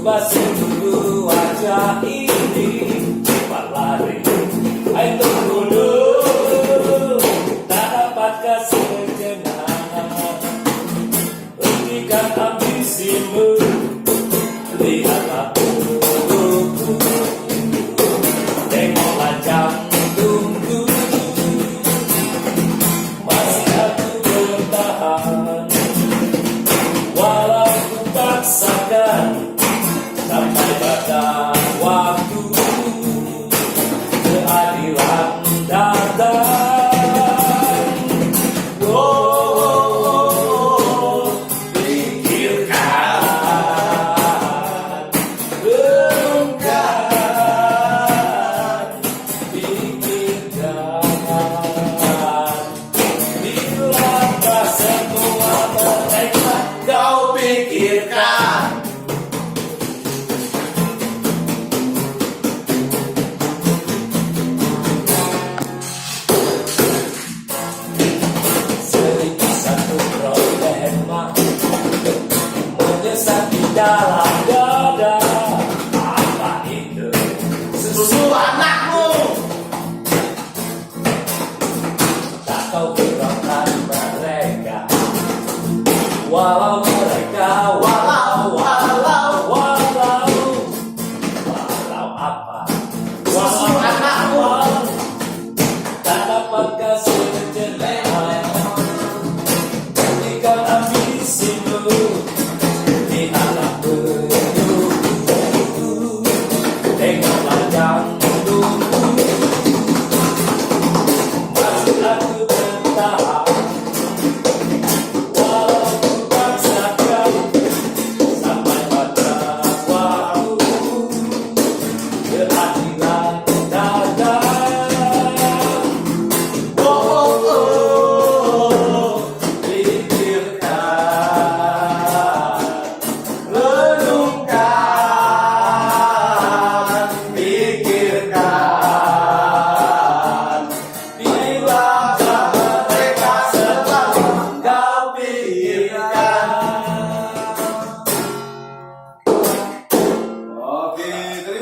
ubah seluruh wajah ini. Cepat lari, ayo tunggu dulu. Tak dapatkah sejenak hentikan ambisimu? Lihatlah tubuhku, tengoklah jantungku, masih aku bertahan. Walau ku paksakan sampai batas waktu, keadilan datang. Pikirkan, renungkan, pikirkan. Bilakah semua mereka kau pikirkan? Sedikit satu problema menyesat di dalam dada. Apa itu? Susu anakmu. Tak kau gerakkan mereka, walau